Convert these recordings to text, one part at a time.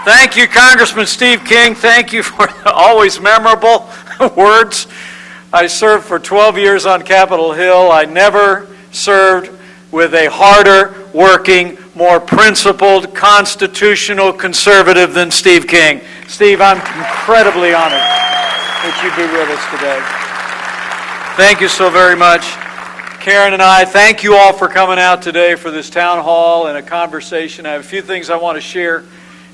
Thank you, Congressman Steve King. Thank you for the always memorable words. I served for 12 years on Capitol Hill. I never served with a harder working, more principled, constitutional conservative than Steve King. Steve, I'm incredibly honored that you'd be with us today. Thank you so very much. Karen and I, thank you all for coming out today for this town hall and a conversation. I have a few things I want to share,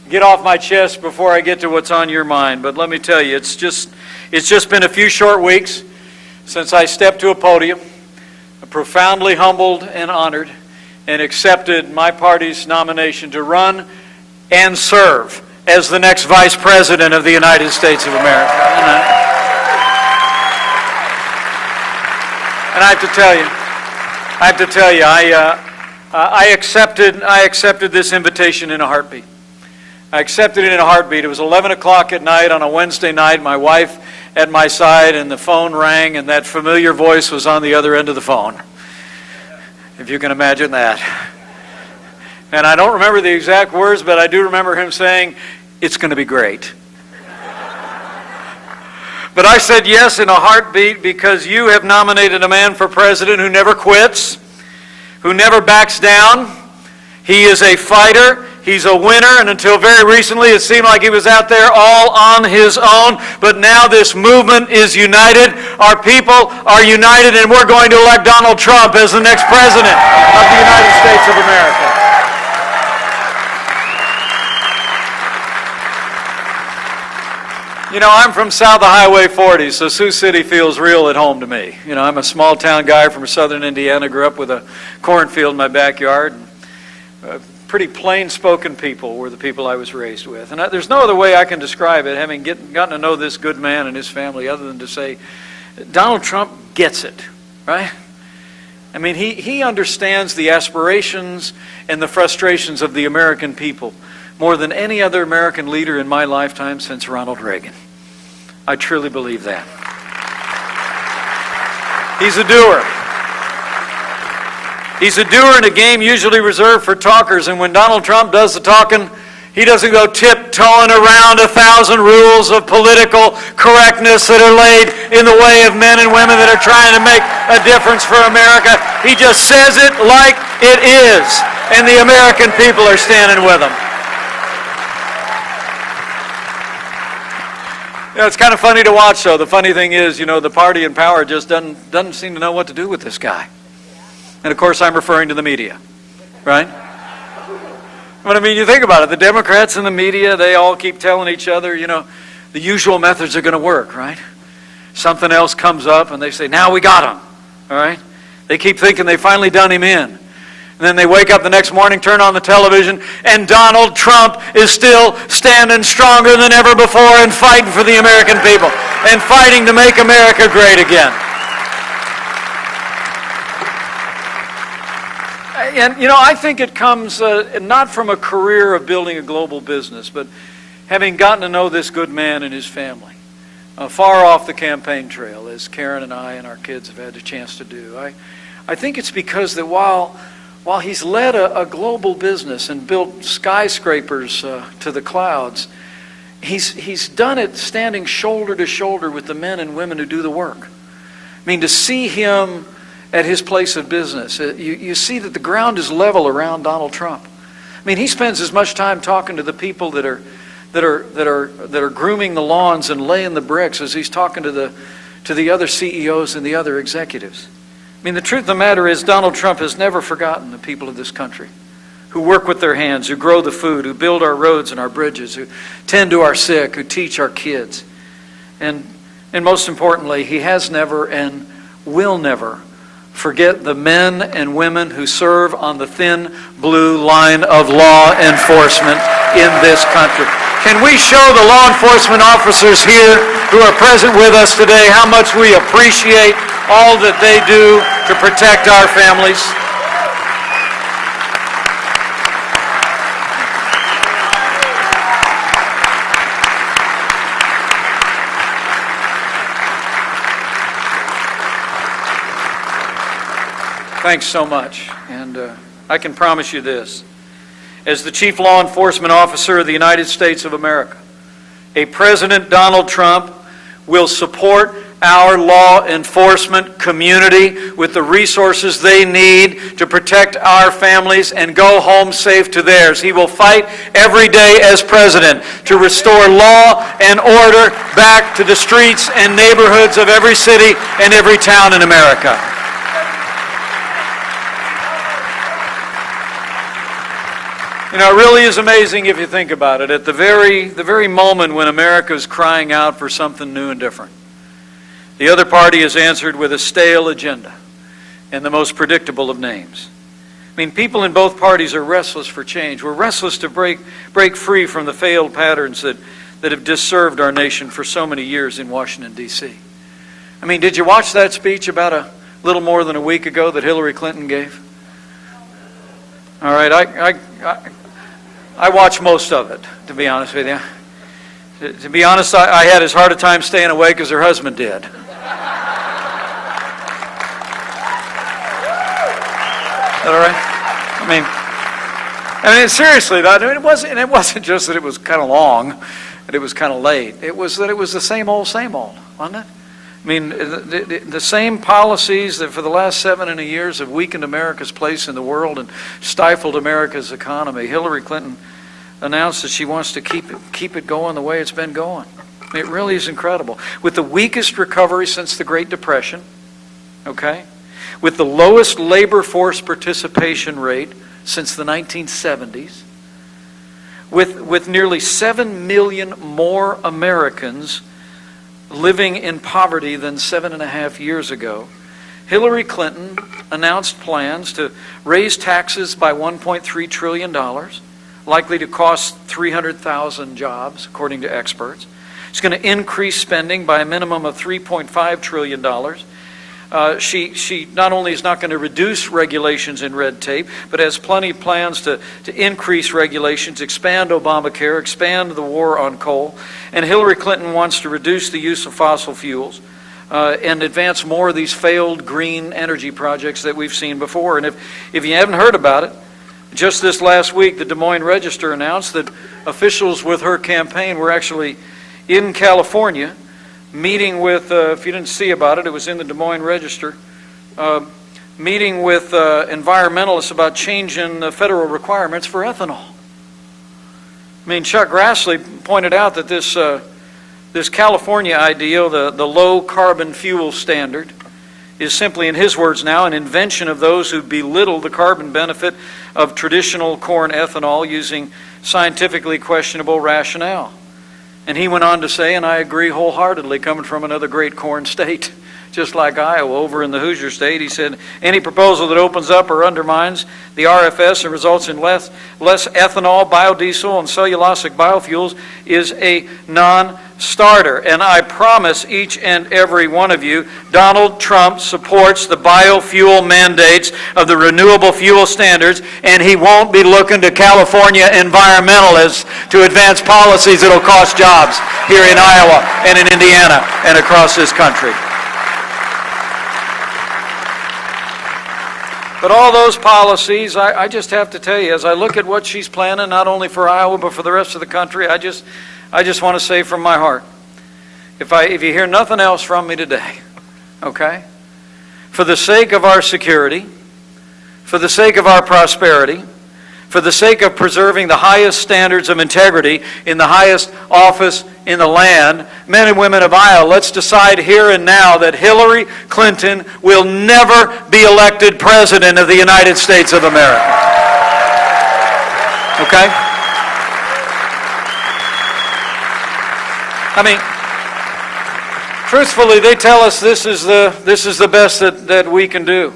get off my chest before I get to what's on your mind. But let me tell you, it's just been a few short weeks since I stepped to a podium, profoundly humbled and honored, and accepted my party's nomination to run and serve as the next Vice President of the United States of America. And I have to tell you, I accepted this invitation in a heartbeat. I accepted it in a heartbeat. It was 11 o'clock at night on a Wednesday night. My wife at my side, and the phone rang, and that familiar voice was on the other end of the phone, if you can imagine that. And I don't remember the exact words, but I do remember him saying, "It's going to be great." But I said yes in a heartbeat because you have nominated a man for president who never quits, who never backs down. He is a fighter. He's a winner, and until very recently it seemed like he was out there all on his own. But now this movement is united. Our people are united, and we're going to elect Donald Trump as the next president of the United States of America. You know, I'm from south of Highway 40, so Sioux City feels real at home to me. You know, I'm a small town guy from southern Indiana, grew up with a cornfield in my backyard. Pretty plain-spoken people were the people I was raised with. And there's no other way I can describe it, having gotten to know this good man and his family, other than to say, Donald Trump gets it, right? I mean, he understands the aspirations and the frustrations of the American people more than any other American leader in my lifetime since Ronald Reagan. I truly believe that. He's a doer. He's a doer in a game usually reserved for talkers, and when Donald Trump does the talking, he doesn't go tiptoeing around 1,000 rules of political correctness that are laid in the way of men and women that are trying to make a difference for America. He just says it like it is, and the American people are standing with him. You know, it's kind of funny to watch, though. The funny thing is, you know, the party in power just doesn't seem to know what to do with this guy. And of course, I'm referring to the media, right? But I mean, you think about it, the Democrats and the media, they all keep telling each other, you know, the usual methods are going to work, right? Something else comes up and they say, now we got him, all right? They keep thinking they finally done him in. And then they wake up the next morning, turn on the television, and Donald Trump is still standing stronger than ever before and fighting for the American people and fighting to make America great again. And, you know, I think it comes not from a career of building a global business, but having gotten to know this good man and his family, far off the campaign trail, as Karen and I and our kids have had a chance to do. I think it's because that while he's led a global business and built skyscrapers to the clouds, he's done it standing shoulder to shoulder with the men and women who do the work. I mean, to see him at his place of business, you see that the ground is level around Donald Trump. I mean, he spends as much time talking to the people that are grooming the lawns and laying the bricks as he's talking to the other CEOs and the other executives. I mean, the truth of the matter is Donald Trump has never forgotten the people of this country who work with their hands, who grow the food, who build our roads and our bridges, who tend to our sick, who teach our kids. And most importantly, he has never and will never forget the men and women who serve on the thin blue line of law enforcement in this country. Can we show the law enforcement officers here who are present with us today how much we appreciate all that they do to protect our families? Thanks so much. And I can promise you this. as the Chief Law Enforcement Officer of the United States of America, a President Donald Trump will support our law enforcement community with the resources they need to protect our families and go home safe to theirs. He will fight every day as president to restore law and order back to the streets and neighborhoods of every city and every town in America. You know, it really is amazing if you think about it. At the very moment when America is crying out for something new and different, the other party has answered with a stale agenda and the most predictable of names. I mean, people in both parties are restless for change. We're restless to break free from the failed patterns that have disserved our nation for so many years in Washington, D.C. I mean, did you watch that speech about a little more than a week ago that Hillary Clinton gave? All right, I watched most of it, to be honest with you. To be honest, I had as hard a time staying awake as her husband did. Is that all right? I mean, seriously, it wasn't just that it was kind of long and it was kind of late. It was that it was the same old, wasn't it? I mean, the same policies that for the last 7 years have weakened America's place in the world and stifled America's economy. Hillary Clinton announced that she wants to keep it going the way it's been going. I mean, it really is incredible. With the weakest recovery since the Great Depression, okay? With the lowest labor force participation rate since the 1970s, with nearly 7 million more Americans living in poverty than 7.5 years ago, Hillary Clinton announced plans to raise taxes by $1.3 trillion, likely to cost 300,000 jobs, according to experts. It's going to increase spending by a minimum of $3.5 trillion. She not only is not going to reduce regulations and red tape, but has plenty of plans to increase regulations, expand Obamacare, expand the war on coal. And Hillary Clinton wants to reduce the use of fossil fuels and advance more of these failed green energy projects that we've seen before. And if you haven't heard about it, just this last week, the Des Moines Register announced that officials with her campaign were actually in California meeting with, if you didn't see about it, it was in the Des Moines Register, meeting with environmentalists about changing the federal requirements for ethanol. I mean, Chuck Grassley pointed out that this California ideal, the low carbon fuel standard, is simply, in his words now, an invention of those who belittle the carbon benefit of traditional corn ethanol using scientifically questionable rationale. And he went on to say, and I agree wholeheartedly, coming from another great corn state, just like Iowa, over in the Hoosier State, he said, any proposal that opens up or undermines the RFS and results in less ethanol, biodiesel, and cellulosic biofuels is a non-starter. And I promise each and every one of you, Donald Trump supports the biofuel mandates of the renewable fuel standards, and he won't be looking to California environmentalists to advance policies that will cost jobs here in Iowa and in Indiana and across this country. But all those policies, I just have to tell you, as I look at what she's planning, not only for Iowa, but for the rest of the country, I just want to say from my heart, if you hear nothing else from me today, okay, for the sake of our security, for the sake of our prosperity, for the sake of preserving the highest standards of integrity in the highest office in the land, men and women of Iowa, let's decide here and now that Hillary Clinton will never be elected President of the United States of America. Okay? I mean, truthfully, they tell us this is the best that we can do.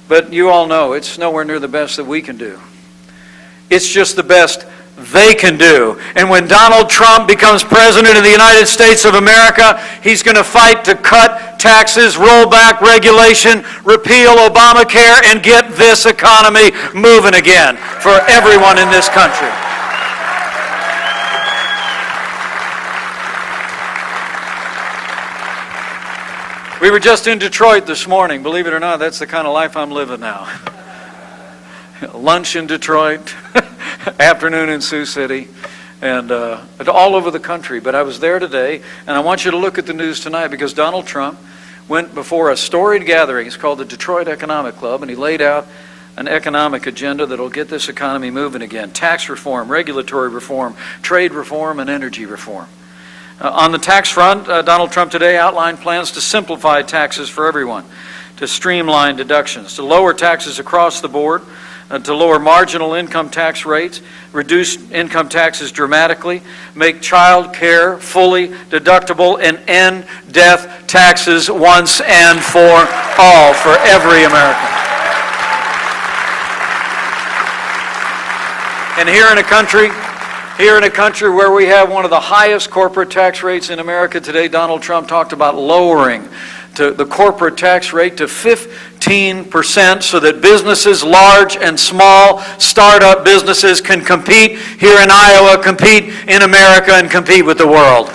But you all know it's nowhere near the best that we can do. It's just the best they can do. And when Donald Trump becomes President of the United States of America, he's going to fight to cut taxes, roll back regulation, repeal Obamacare, and get this economy moving again for everyone in this country. We were just in Detroit this morning. Believe it or not, that's the kind of life I'm living now. Lunch in Detroit, afternoon in Sioux City and all over the country. But I was there today, and I want you to look at the news tonight because Donald Trump went before a storied gathering. It's called the Detroit Economic Club, and he laid out an economic agenda that will get this economy moving again. Tax reform, regulatory reform, trade reform, and energy reform. On the tax front, Donald Trump today outlined plans to simplify taxes for everyone, to streamline deductions, to lower taxes across the board, to lower marginal income tax rates, reduce income taxes dramatically, make child care fully deductible, and end death taxes once and for all for every American. And here in a country where we have one of the highest corporate tax rates in America today, Donald Trump talked about lowering the corporate tax rate to 15% so that businesses, large and small, startup businesses can compete here in Iowa, compete in America, and compete with the world.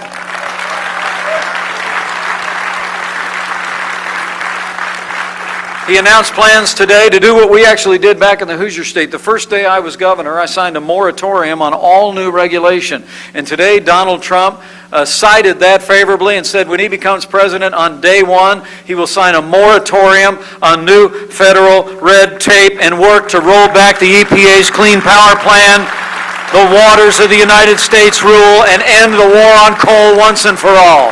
He announced plans today to do what we actually did back in the Hoosier State. The first day I was governor, I signed a moratorium on all new regulation. And today, Donald Trump cited that favorably and said when he becomes president on day one, he will sign a moratorium on new federal red tape and work to roll back the EPA's Clean Power Plan, the Waters of the United States rule, and end the war on coal once and for all.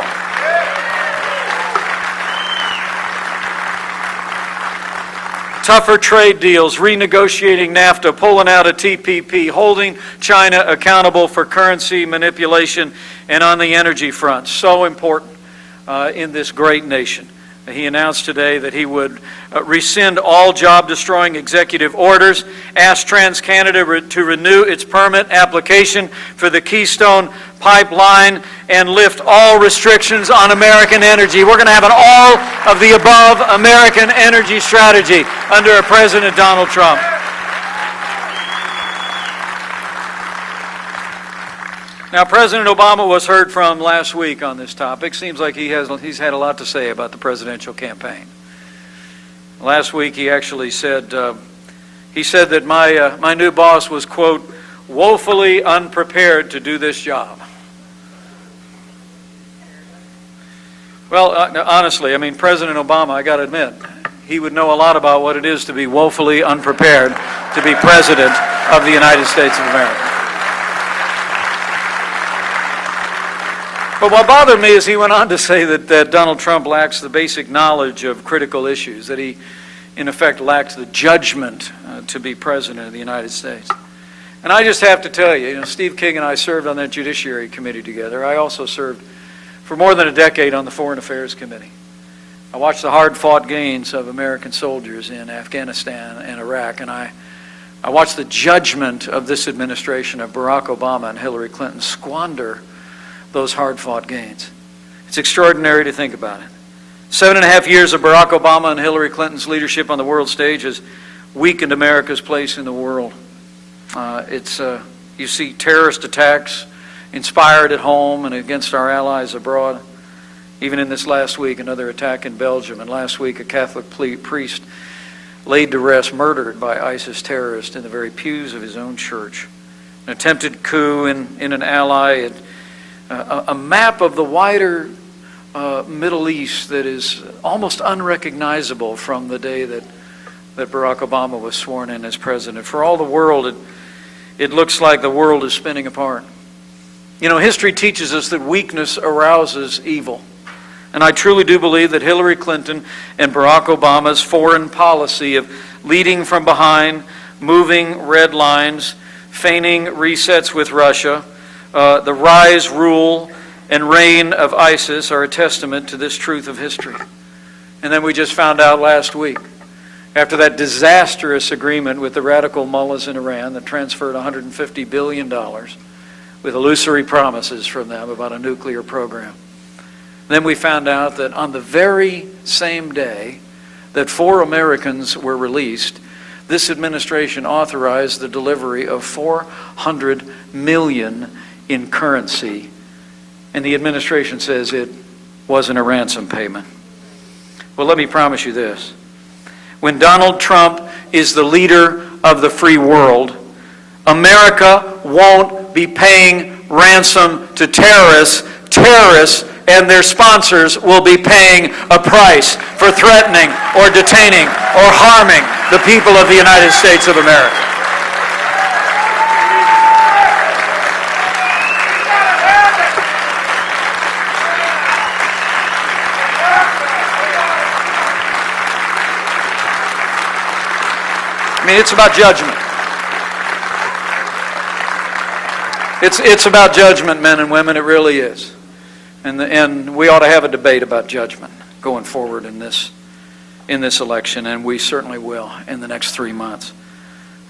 Tougher trade deals, renegotiating NAFTA, pulling out of TPP, holding China accountable for currency manipulation, and on the energy front. So important in this great nation. He announced today that he would rescind all job-destroying executive orders, ask TransCanada to renew its permit application for the Keystone Pipeline, and lift all restrictions on American energy. We're going to have an all-of-the-above American energy strategy under President Donald Trump. Now, President Obama was heard from last week on this topic. Seems like he's had a lot to say about the presidential campaign. Last week, he actually said that my new boss was, quote, woefully unprepared to do this job. Well, honestly, I mean, President Obama, I got to admit, he would know a lot about what it is to be woefully unprepared to be president of the United States of America. But what bothered me is he went on to say that Donald Trump lacks the basic knowledge of critical issues, that he, in effect, lacks the judgment to be president of the United States. And I just have to tell you, Steve King and I served on that Judiciary Committee together. I also served for more than a decade on the Foreign Affairs Committee. I watched the hard-fought gains of American soldiers in Afghanistan and Iraq, and I watched the judgment of this administration of Barack Obama and Hillary Clinton squander those hard-fought gains. It's extraordinary to think about it. 7.5 years of Barack Obama and Hillary Clinton's leadership on the world stage has weakened America's place in the world. You see terrorist attacks inspired at home and against our allies abroad. Even in this last week, another attack in Belgium, and last week a Catholic priest laid to rest, murdered by ISIS terrorists in the very pews of his own church. An attempted coup in an ally, a map of the wider Middle East that is almost unrecognizable from the day that Barack Obama was sworn in as president. For all the world, it looks like the world is spinning apart. History teaches us that weakness arouses evil. And I truly do believe that Hillary Clinton and Barack Obama's foreign policy of leading from behind, moving red lines, feigning resets with Russia, the rise, rule, and reign of ISIS are a testament to this truth of history. And then we just found out last week, after that disastrous agreement with the radical mullahs in Iran that transferred $150 billion with illusory promises from them about a nuclear program. Then we found out that on the very same day that 4 Americans were released, this administration authorized the delivery of $400 million in currency. And the administration says it wasn't a ransom payment. Well, let me promise you this. When Donald Trump is the leader of the free world, America won't be paying ransom to terrorists. Terrorists and their sponsors will be paying a price for threatening or detaining or harming the people of the United States of America. I mean, it's about judgment. It's about judgment, men and women. It really is. And we ought to have a debate about judgment going forward in this election, and we certainly will in the next 3 months.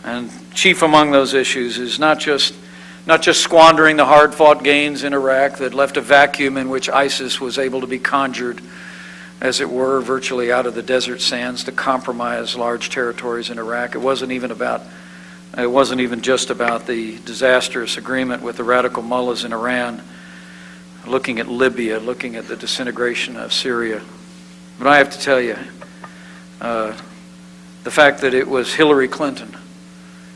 And chief among those issues is not just squandering the hard-fought gains in Iraq that left a vacuum in which ISIS was able to be conjured, as it were, virtually out of the desert sands to compromise large territories in Iraq. It wasn't even just about the disastrous agreement with the radical mullahs in Iran, looking at Libya, looking at the disintegration of Syria. But I have to tell you, the fact that it was Hillary Clinton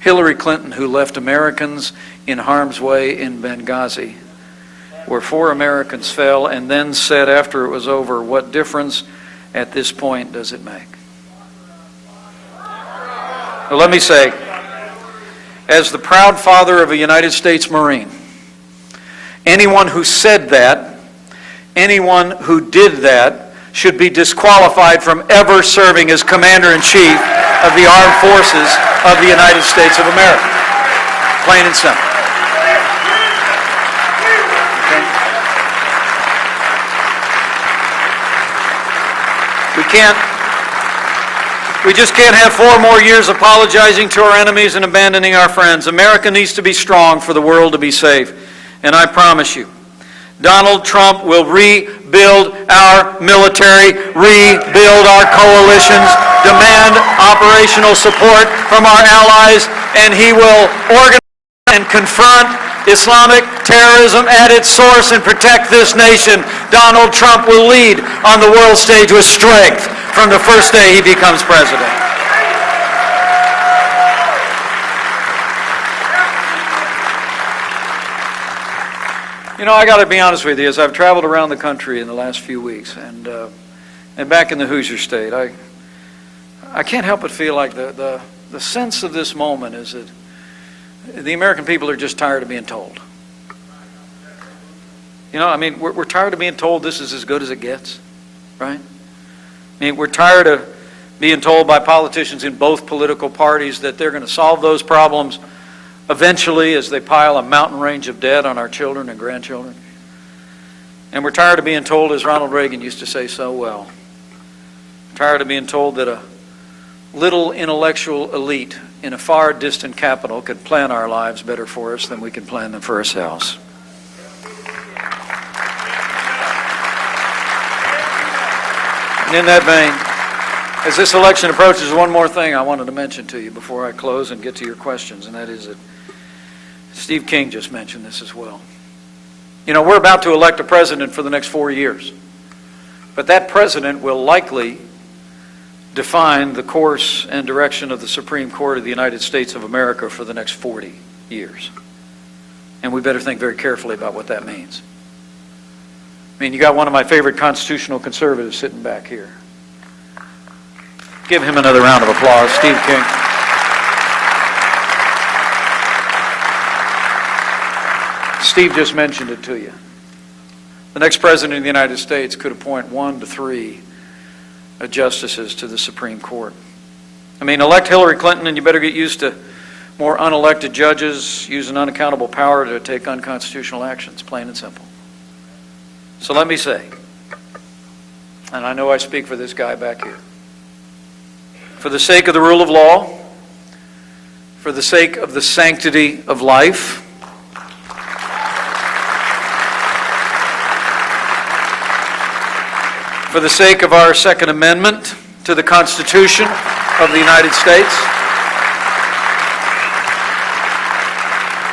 who left Americans in harm's way in Benghazi, where 4 Americans fell, and then said after it was over, what difference at this point does it make? Well, let me say, as the proud father of a United States Marine, anyone who said that, anyone who did that, should be disqualified from ever serving as Commander-in-Chief of the Armed Forces of the United States of America. Plain and simple. We just can't have 4 more years apologizing to our enemies and abandoning our friends. America needs to be strong for the world to be safe. And I promise you, Donald Trump will rebuild our military, rebuild our coalitions, demand operational support from our allies, and he will organize and confront Islamic terrorism at its source and protect this nation. Donald Trump will lead on the world stage with strength from the first day he becomes president. You know, I got to be honest with you, as I've traveled around the country in the last few weeks and back in the Hoosier State, I can't help but feel like the sense of this moment is that the American people are just tired of being told. You know, I mean, we're tired of being told this is as good as it gets, right? I mean, we're tired of being told by politicians in both political parties that they're going to solve those problems eventually as they pile a mountain range of debt on our children and grandchildren. And we're tired of being told, as Ronald Reagan used to say so well, tired of being told that a little intellectual elite in a far distant capital could plan our lives better for us than we can plan them for ourselves. And in that vein, as this election approaches, one more thing I wanted to mention to you before I close and get to your questions, and that is that Steve King just mentioned this as well. You know, we're about to elect a president for the next 4 years, but that president will likely define the course and direction of the Supreme Court of the United States of America for the next 40 years. And we better think very carefully about what that means. I mean, you got one of my favorite constitutional conservatives sitting back here. Give him another round of applause, Steve King. Steve just mentioned it to you. The next president of the United States could appoint 1 to 3 justices to the Supreme Court. I mean, elect Hillary Clinton and you better get used to more unelected judges using unaccountable power to take unconstitutional actions, plain and simple. So let me say, and I know I speak for this guy back here, for the sake of the rule of law, for the sake of the sanctity of life, for the sake of our Second Amendment to the Constitution of the United States,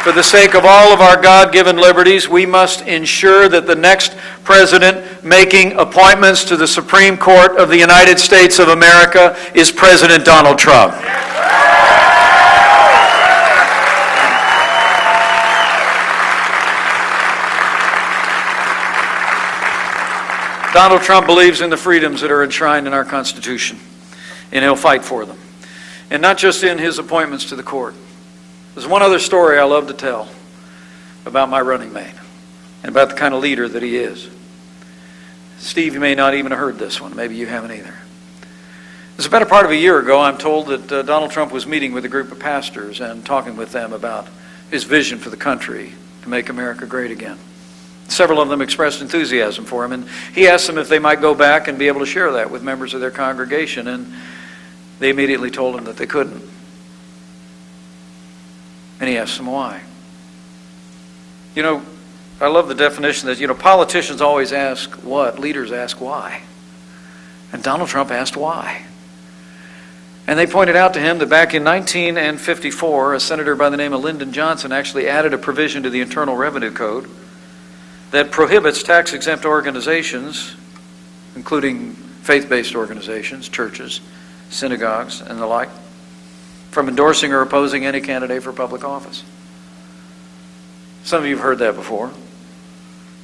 for the sake of all of our God-given liberties, we must ensure that the next president making appointments to the Supreme Court of the United States of America is President Donald Trump. Donald Trump believes in the freedoms that are enshrined in our Constitution, and he'll fight for them. And not just in his appointments to the court. There's one other story I love to tell about my running mate and about the kind of leader that he is. Steve, you may not even have heard this one. Maybe you haven't either. It's a better part of a year ago, I'm told that Donald Trump was meeting with a group of pastors and talking with them about his vision for the country to make America great again. Several of them expressed enthusiasm for him, and he asked them if they might go back and be able to share that with members of their congregation, and they immediately told him that they couldn't. And he asked them why. You know, I love the definition that, politicians always ask what, leaders ask why. And Donald Trump asked why. And they pointed out to him that back in 1954, a senator by the name of Lyndon Johnson actually added a provision to the Internal Revenue Code that prohibits tax-exempt organizations, including faith-based organizations, churches, synagogues, and the like, from endorsing or opposing any candidate for public office. Some of you have heard that before.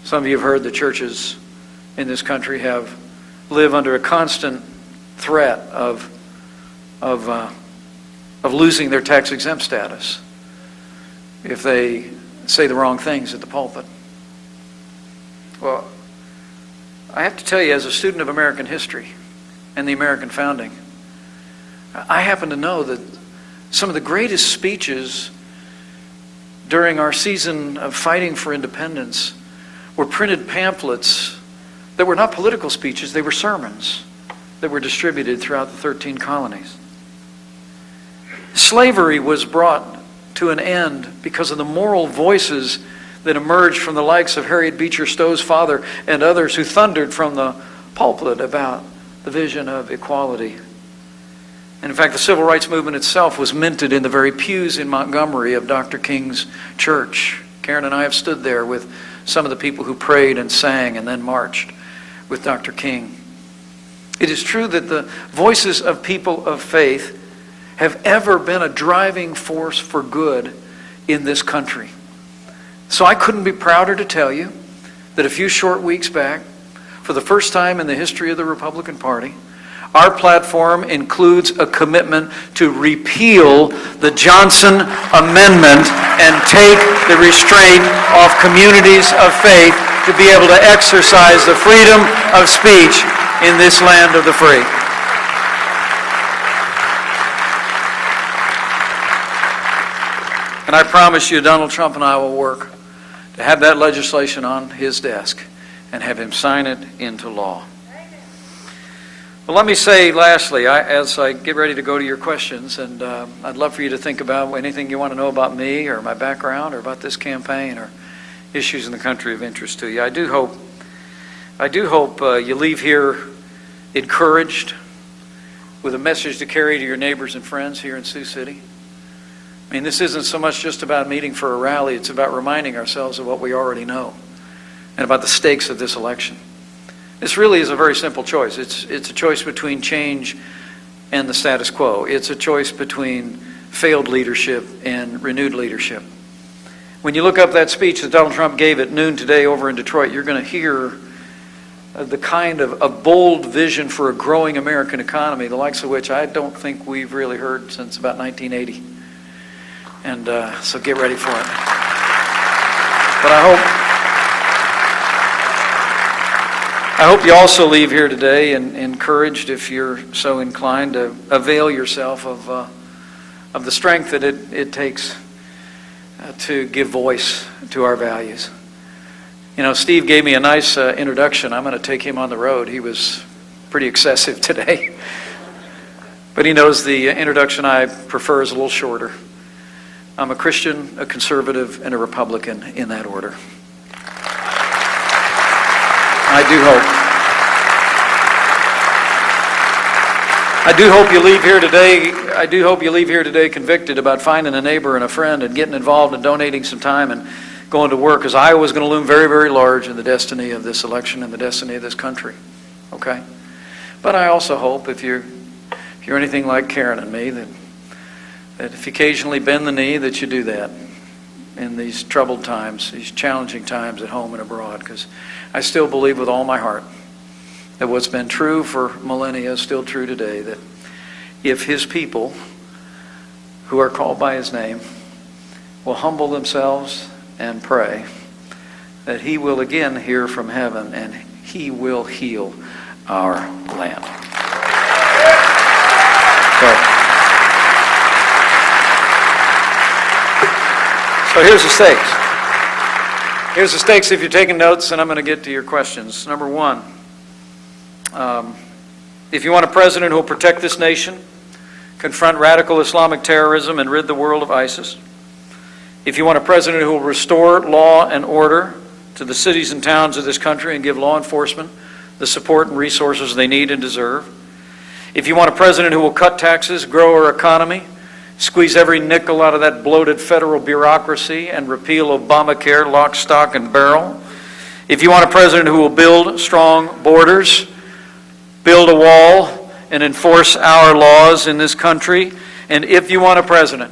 Some of you have heard that churches in this country live under a constant threat of losing their tax-exempt status if they say the wrong things at the pulpit. Well, I have to tell you, as a student of American history and the American founding, I happen to know that some of the greatest speeches during our season of fighting for independence were printed pamphlets that were not political speeches, they were sermons that were distributed throughout the 13 colonies. Slavery was brought to an end because of the moral voices that emerged from the likes of Harriet Beecher Stowe's father and others who thundered from the pulpit about the vision of equality. And in fact, the civil rights movement itself was minted in the very pews in Montgomery of Dr. King's church. Karen and I have stood there with some of the people who prayed and sang and then marched with Dr. King. It is true that the voices of people of faith have ever been a driving force for good in this country. So I couldn't be prouder to tell you that a few short weeks back, for the first time in the history of the Republican Party, our platform includes a commitment to repeal the Johnson Amendment and take the restraint off communities of faith to be able to exercise the freedom of speech in this land of the free. And I promise you, Donald Trump and I will work to have that legislation on his desk and have him sign it into law. Well, let me say lastly, as I get ready to go to your questions, and I'd love for you to think about anything you want to know about me or my background or about this campaign or issues in the country of interest to you. I do hope you leave here encouraged with a message to carry to your neighbors and friends here in Sioux City. I mean, this isn't so much just about meeting for a rally, it's about reminding ourselves of what we already know and about the stakes of this election. This really is a very simple choice. It's a choice between change and the status quo. It's a choice between failed leadership and renewed leadership. When you look up that speech that Donald Trump gave at noon today over in Detroit, you're going to hear the kind of a bold vision for a growing American economy, the likes of which I don't think we've really heard since about 1980. And so get ready for it. But I hope you also leave here today and encouraged, if you're so inclined, to avail yourself of the strength that it takes to give voice to our values. You know, Steve gave me a nice introduction. I'm going to take him on the road. He was pretty excessive today. But he knows the introduction I prefer is a little shorter. I'm a Christian, a conservative, and a Republican in that order. I do hope you leave here today. I do hope you leave here today convicted about finding a neighbor and a friend and getting involved and donating some time and going to work, because Iowa is going to loom very, very large in the destiny of this election and the destiny of this country. Okay? But I also hope, if you're anything like Karen and me, that if you occasionally bend the knee, that you do that in these troubled times, these challenging times at home and abroad, because I still believe with all my heart that what's been true for millennia is still true today, that if his people who are called by his name will humble themselves and pray, that he will again hear from heaven and he will heal our land. So here's the stakes. Here's the stakes if you're taking notes, and I'm going to get to your questions. Number one, if you want a president who will protect this nation, confront radical Islamic terrorism, and rid the world of ISIS, if you want a president who will restore law and order to the cities and towns of this country and give law enforcement the support and resources they need and deserve, if you want a president who will cut taxes, grow our economy, squeeze every nickel out of that bloated federal bureaucracy, and repeal Obamacare lock, stock, and barrel, if you want a president who will build strong borders, build a wall, and enforce our laws in this country, and if you want a president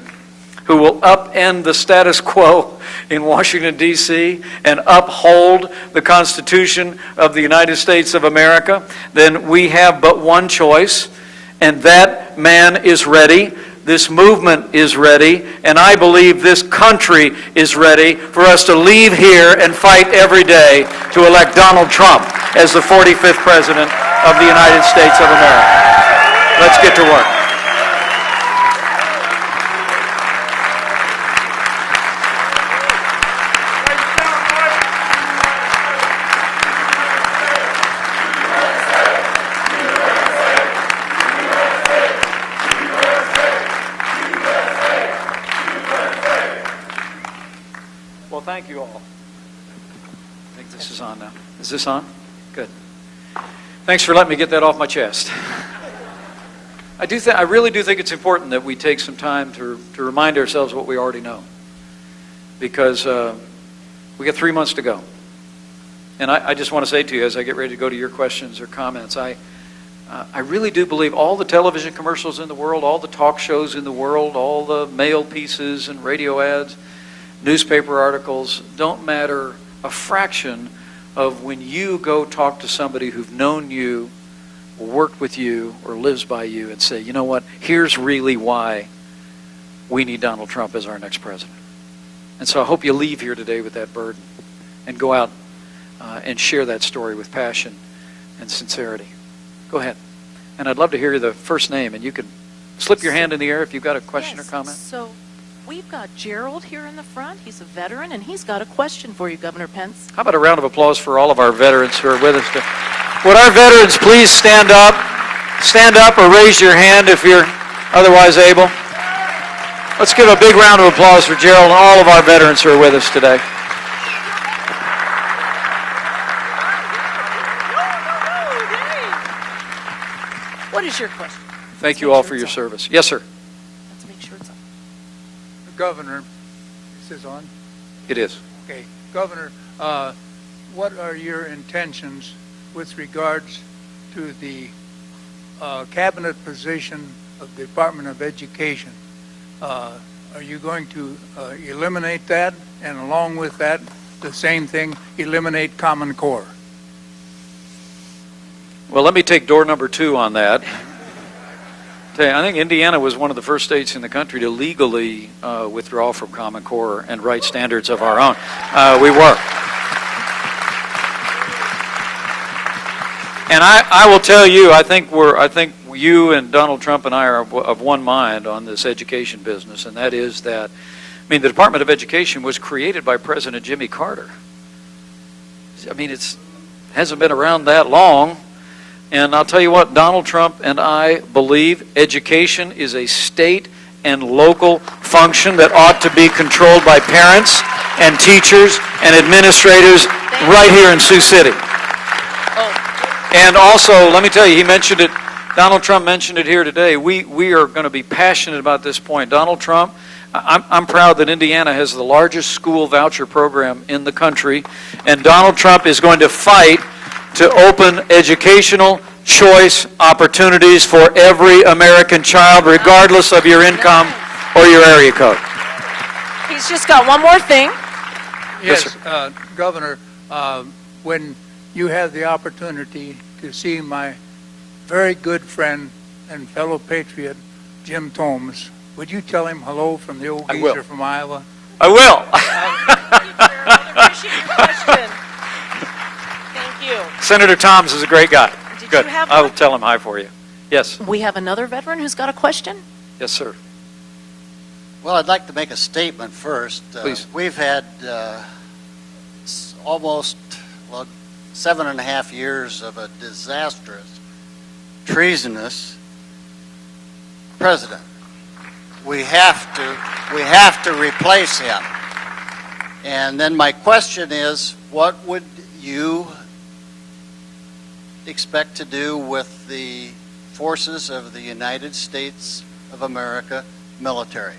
who will upend the status quo in Washington, D.C., and uphold the Constitution of the United States of America, then we have but one choice, and that man is ready. This movement is ready, and I believe this country is ready for us to leave here and fight every day to elect Donald Trump as the 45th President of the United States of America. Let's get to work. Thank you all. I think this is on now. Is this on? Good. Thanks for letting me get that off my chest. I really do think it's important that we take some time to remind ourselves what we already know, because we got 3 months to go. And I just want to say to you, as I get ready to go to your questions or comments, I really do believe all the television commercials in the world, all the talk shows in the world, all the mail pieces and radio ads, newspaper articles don't matter a fraction of when you go talk to somebody who've known you, or worked with you, or lives by you, and say, you know what, here's really why we need Donald Trump as our next president. And so I hope you leave here today with that burden and go out and share that story with passion and sincerity. Go ahead. And I'd love to hear the first name, and you can slip your hand in the air if you've got a question or comment. So we've got Gerald here in the front. He's a veteran, and he's got a question for you, Governor Pence. How about a round of applause for all of our veterans who are with us today? Would our veterans please stand up? Stand up or raise your hand if you're otherwise able. Let's give a big round of applause for Gerald and all of our veterans who are with us today. What is your question? Thank you all for your service. Yes, sir. Let's make sure it's on. Governor, is this on? It is. Okay. Governor, what are your intentions with regards to the cabinet position of the Department of Education? Are you going to eliminate that, and along with that, the same thing, eliminate Common Core? Well, let me take door number 2 on that. I think Indiana was one of the first states in the country to legally withdraw from Common Core and write standards of our own. We were. And I will tell you, I think you and Donald Trump and I are of one mind on this education business, and that is that, I mean, the Department of Education was created by President Jimmy Carter. I mean, it hasn't been around that long. And I'll tell you what, Donald Trump and I believe education is a state and local function that ought to be controlled by parents and teachers and administrators right here in Sioux City. And also, let me tell you, he mentioned it, Donald Trump mentioned it here today. We are going to be passionate about this point. Donald Trump, I'm proud that Indiana has the largest school voucher program in the country, and Donald Trump is going to fight to open educational choice opportunities for every American child, regardless of your income or your area code. He's just got one more thing. Yes, Governor, when you have the opportunity to see my very good friend and fellow patriot, Jim Thomas. Would you tell him hello from the old I will. geezer from Iowa? I will. Appreciate your question. Thank you. Senator Thomas is a great guy. Did Good. you have I will one? tell him hi for you. Yes. We have another veteran who's got a question. Yes, sir. Well, I'd like to make a statement first. Please. We've had almost 7.5 years of a disastrous, treasonous president. We have to replace him. And then my question is, what would you expect to do with the forces of the United States of America military?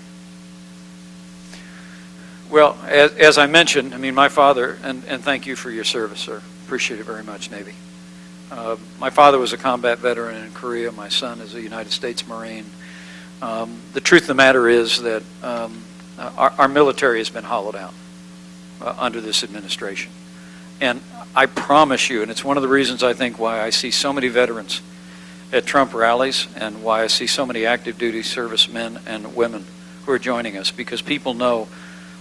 Well, as I mentioned, I mean, my father, and thank you for your service, sir. Appreciate it very much, Navy. My father was a combat veteran in Korea. My son is a United States Marine. The truth of the matter is that our military has been hollowed out under this administration. And I promise you, and it's one of the reasons I think why I see so many veterans at Trump rallies and why I see so many active duty servicemen and women who are joining us, because people know,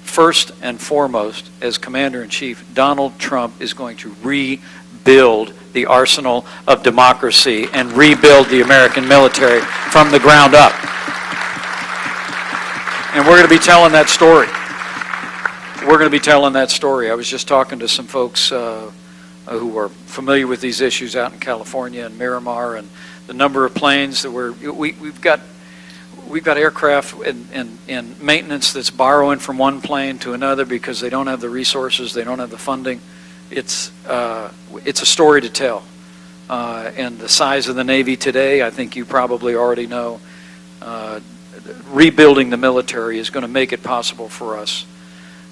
first and foremost, as Commander-in-Chief, Donald Trump is going to rebuild the arsenal of democracy and rebuild the American military from the ground up. And we're going to be telling that story. We're going to be telling that story. I was just talking to some folks who are familiar with these issues out in California and Miramar, and the number of planes that we've got aircraft and maintenance that's borrowing from one plane to another because they don't have the resources, they don't have the funding. It's a story to tell. And the size of the Navy today, I think you probably already know, rebuilding the military is going to make it possible for us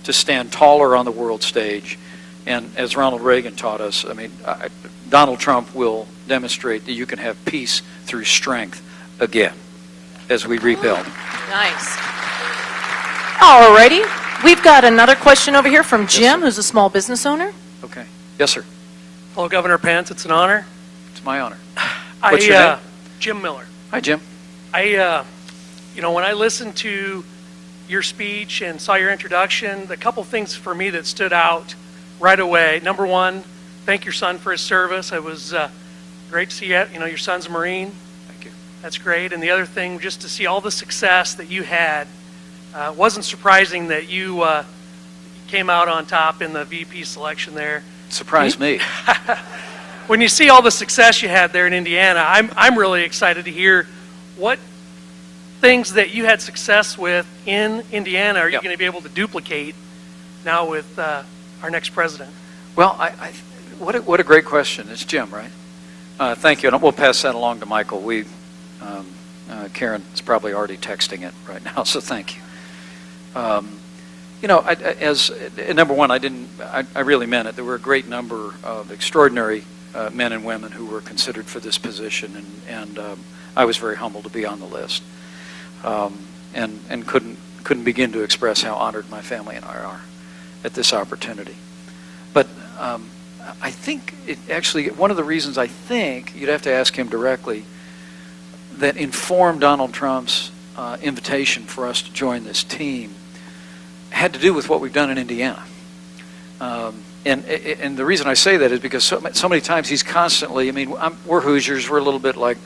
to stand taller on the world stage. And as Ronald Reagan taught us, I mean, Donald Trump will demonstrate that you can have peace through strength again as we rebuild. Nice. All righty. We've got another question over here from Jim, who's a small business owner. Okay. Yes, sir. Hello, Governor Pence. It's an honor. It's my honor. What's your name? Jim Miller. Hi, Jim. When I listened to your speech and saw your introduction, the couple things for me that stood out right away. Number one, thank your son for his service. It was great to see you. You know, your son's a Marine. Thank you. That's great. And the other thing, just to see all the success that you had, wasn't surprising that you came out on top in the VP selection there. Surprised me. When you see all the success you had there in Indiana, I'm really excited to hear what things that you had success with in Indiana are you going to be able to duplicate now with our next president? Well, what a great question. It's Jim, right? Thank you. And we'll pass that along to Michael. Karen is probably already texting it right now, so thank you. Number one, I really meant it. There were a great number of extraordinary men and women who were considered for this position, and I was very humbled to be on the list, and couldn't begin to express how honored my family and I are at this opportunity. But I think one of the reasons I think you'd have to ask him directly that informed Donald Trump's invitation for us to join this team had to do with what we've done in Indiana. And the reason I say that is because so many times he's constantly, we're Hoosiers, we're a little bit like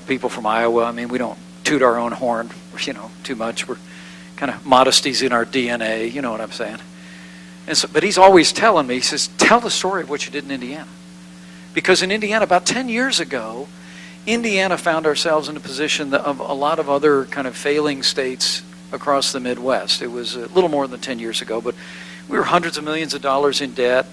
people from Iowa. I mean, we don't toot our own horn, too much. We're kind of modesty's in our DNA, you know what I'm saying? And so, but he's always telling me, he says, tell the story of what you did in Indiana. Because in Indiana, about 10 years ago, Indiana found ourselves in a position of a lot of other kind of failing states across the Midwest. It was a little more than 10 years ago, but we were hundreds of millions of dollars in debt.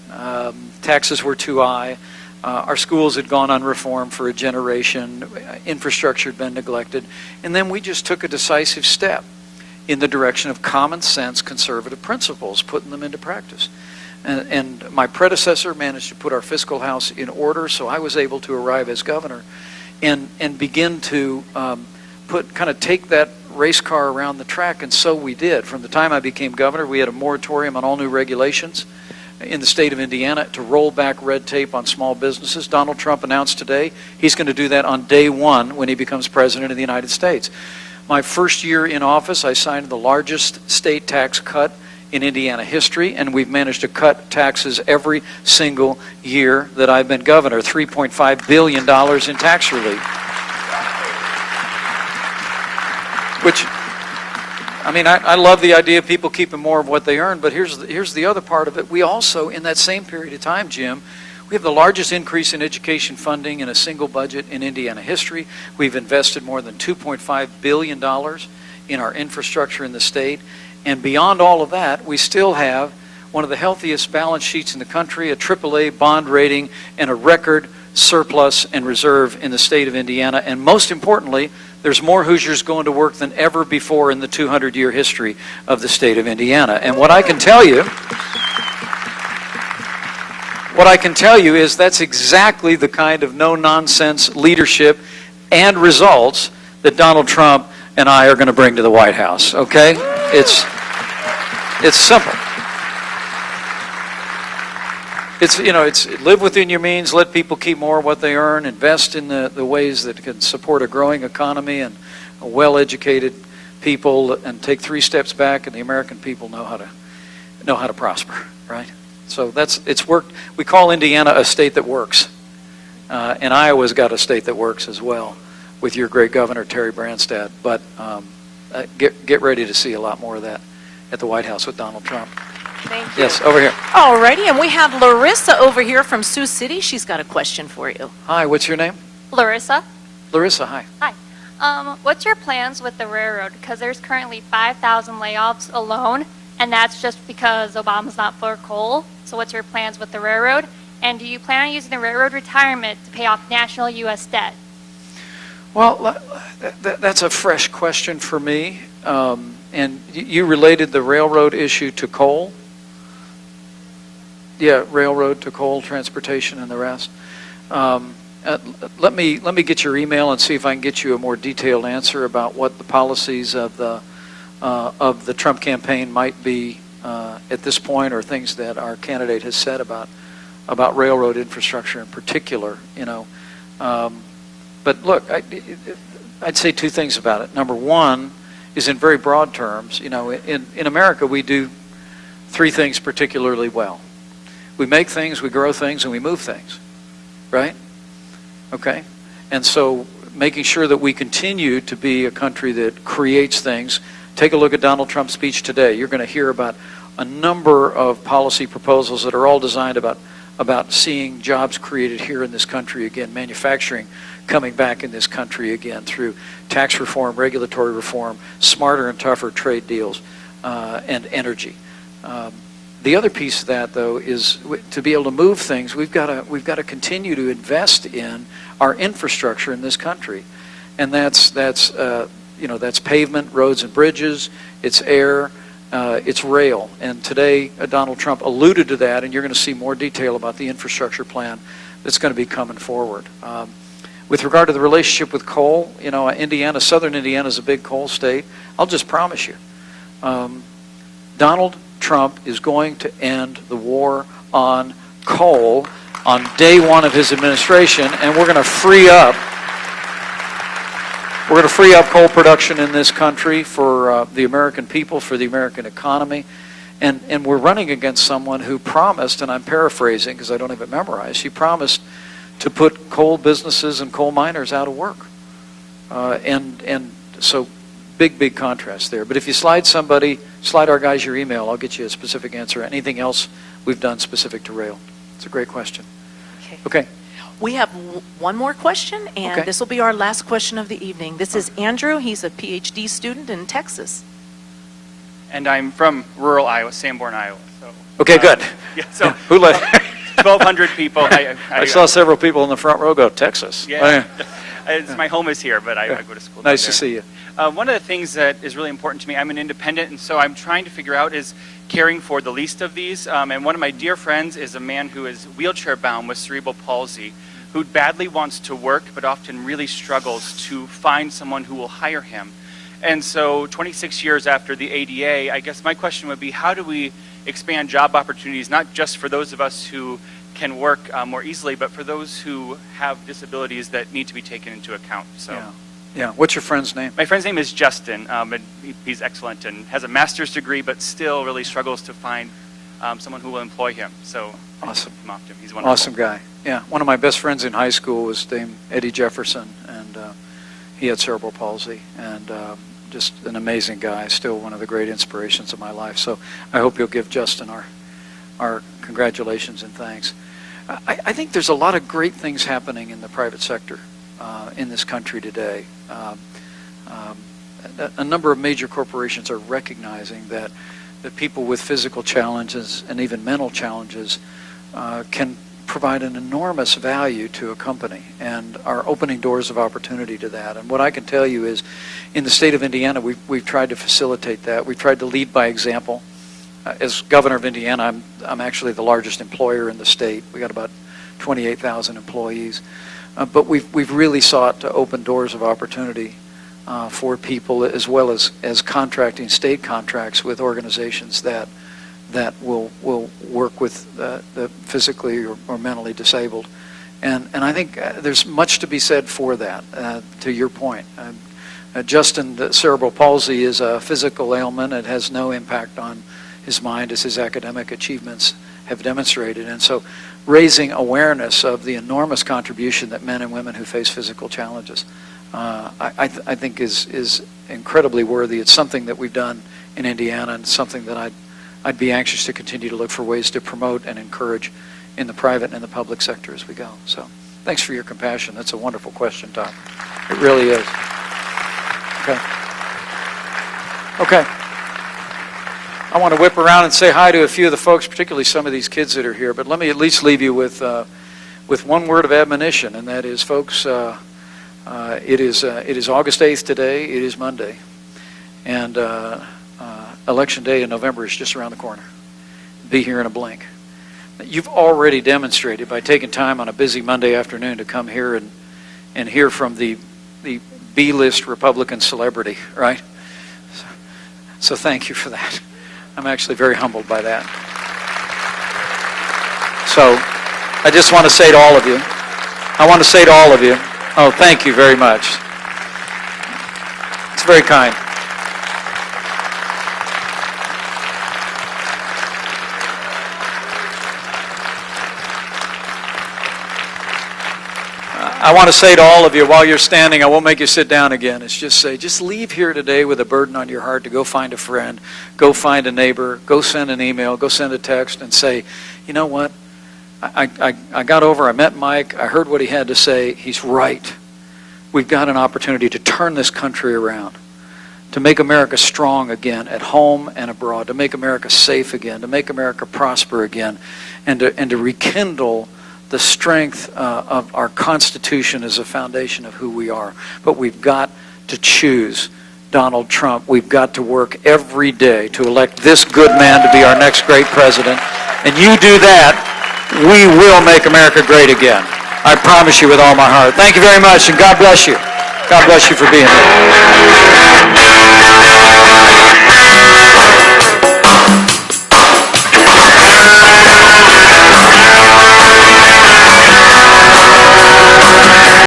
Taxes were too high. Our schools had gone unreformed for a generation. Infrastructure had been neglected. And then we just took a decisive step in the direction of common sense conservative principles, putting them into practice. And my predecessor managed to put our fiscal house in order, so I was able to arrive as governor and begin to take that race car around the track, and so we did. From the time I became governor, we had a moratorium on all new regulations. in the state of Indiana to roll back red tape on small businesses. Donald Trump announced today he's going to do that on day one when he becomes president of the United States. My first year in office, I signed the largest state tax cut in Indiana history, and we've managed to cut taxes every single year that I've been governor, $3.5 billion in tax relief. Which, I mean, I love the idea of people keeping more of what they earn, but here's the other part of it. We also, in that same period of time, Jim, we have the largest increase in education funding in a single budget in Indiana history. We've invested more than $2.5 billion in our infrastructure in the state. And beyond all of that, we still have one of the healthiest balance sheets in the country, a AAA bond rating, and a record surplus and reserve in the state of Indiana. And most importantly, there's more Hoosiers going to work than ever before in the 200-year history of the state of Indiana. And what I can tell you is that's exactly the kind of no-nonsense leadership and results that Donald Trump and I are going to bring to the White House, okay? It's simple. It's live within your means, let people keep more of what they earn, invest in the ways that can support a growing economy and a well-educated people, and take 3 steps back, and the American people know how to prosper, right? So it's worked. We call Indiana a state that works, and Iowa's got a state that works as well, with your great governor Terry Branstad. But get ready to see a lot more of that at the White House with Donald Trump. Thank you. Yes, over here. All righty, and we have Larissa over here from Sioux City. She's got a question for you. Hi, what's your name? Larissa. Larissa, hi. Hi. What's your plans with the railroad? Because there's currently 5,000 layoffs alone, and that's just because Obama's not for coal. So what's your plans with the railroad? And do you plan on using the railroad retirement to pay off national U.S. debt? Well, that's a fresh question for me. And you related the railroad issue to coal? Yeah, railroad to coal, transportation, and the rest. Let me get your email and see if I can get you a more detailed answer about what the policies of the Trump campaign might be at this point, or things that our candidate has said about railroad infrastructure in particular. But look, I'd say 2 things about it. Number one is, in very broad terms, in America we do 3 things particularly well. We make things, we grow things, and we move things, right? Okay? And so making sure that we continue to be a country that creates things. Take a look at Donald Trump's speech today. You're going to hear about a number of policy proposals that are all designed about seeing jobs created here in this country again, manufacturing coming back in this country again through tax reform, regulatory reform, smarter and tougher trade deals, and energy. The other piece of that, though, is to be able to move things, we've got to continue to invest in our infrastructure in this country, and that's pavement, roads and bridges, it's air, it's rail. And today, Donald Trump alluded to that, and you're going to see more detail about the infrastructure plan that's going to be coming forward. With regard to the relationship with coal, Indiana, southern Indiana is a big coal state. I'll just promise you, Donald Trump is going to end the war on coal on day one of his administration, and we're going to free up coal production in this country for the American people, for the American economy. And we're running against someone who promised, and I'm paraphrasing because I don't have it memorized, she promised to put coal businesses and coal miners out of work. And so big contrast there. But if you slide our guys your email, I'll get you a specific answer. Anything else we've done specific to rail? It's a great question. Okay. We have one more question, and Okay. this will be our last question of the evening. This is Andrew. He's a PhD student in Texas. And I'm from rural Iowa, Sanborn, Iowa. So, Okay, good. Yeah, so Who let? 1,200 people. I saw several people in the front row go, Texas. Yeah, my home is here, but I go to school down Nice to there. see you. One of the things that is really important to me, I'm an independent, and so I'm trying to figure out is caring for the least of these. And one of my dear friends is a man who is wheelchair-bound with cerebral palsy, who badly wants to work, but often really struggles to find someone who will hire him. And so 26 years after the ADA, I guess my question would be, how do we expand job opportunities, not just for those of us who can work more easily, but for those who have disabilities that need to be taken into account. So. Yeah. Yeah. What's your friend's name? My friend's name is Justin, and he's excellent and has a master's degree, but still really struggles to find someone who will employ him. So Awesome. I'm off to him. He's wonderful. Awesome guy. Yeah. One of my best friends in high school was named Eddie Jefferson, and he had cerebral palsy, and just an amazing guy, still one of the great inspirations of my life. So I hope you'll give Justin our congratulations and thanks. I think there's a lot of great things happening in the private sector in this country today. A number of major corporations are recognizing that people with physical challenges and even mental challenges can provide an enormous value to a company and are opening doors of opportunity to that. And what I can tell you is, in the state of Indiana, we've tried to facilitate that. We've tried to lead by example. As governor of Indiana, I'm actually the largest employer in the state. We got about 28,000 employees. But we've really sought to open doors of opportunity for people, as well as contracting state contracts with organizations that will work with the physically or mentally disabled. And I think there's much to be said for that, to your point. Justin, the cerebral palsy is a physical ailment. It has no impact on his mind, as his academic achievements have demonstrated. And so raising awareness of the enormous contribution that men and women who face physical challenges, I think is incredibly worthy. It's something that we've done in Indiana, and something that I'd be anxious to continue to look for ways to promote and encourage in the private and the public sector as we go. So thanks for your compassion. That's a wonderful question, Tom. It really is. Okay. I want to whip around and say hi to a few of the folks, particularly some of these kids that are here, but let me at least leave you with one word of admonition, and that is, folks, it is August 8th today. It is Monday, and Election Day in November is just around the corner. Be here in a blink. You've already demonstrated by taking time on a busy Monday afternoon to come here and hear from the B-list Republican celebrity, right? So thank you for that. I'm actually very humbled by that. So I just want to say to all of you, oh, thank you very much. It's very kind. I want to say to all of you, while you're standing, I won't make you sit down again. It's just leave here today with a burden on your heart to go find a friend, go find a neighbor, go send an email, go send a text and say, you know what? I got over, I met Mike, I heard what he had to say. He's right. We've got an opportunity to turn this country around, to make America strong again at home and abroad, to make America safe again, to make America prosper again, and to rekindle the strength of our Constitution as a foundation of who we are. But we've got to choose Donald Trump. We've got to work every day to elect this good man to be our next great president. And you do that, we will make America great again. I promise you with all my heart. Thank you very much, and God bless you. God bless you for being here.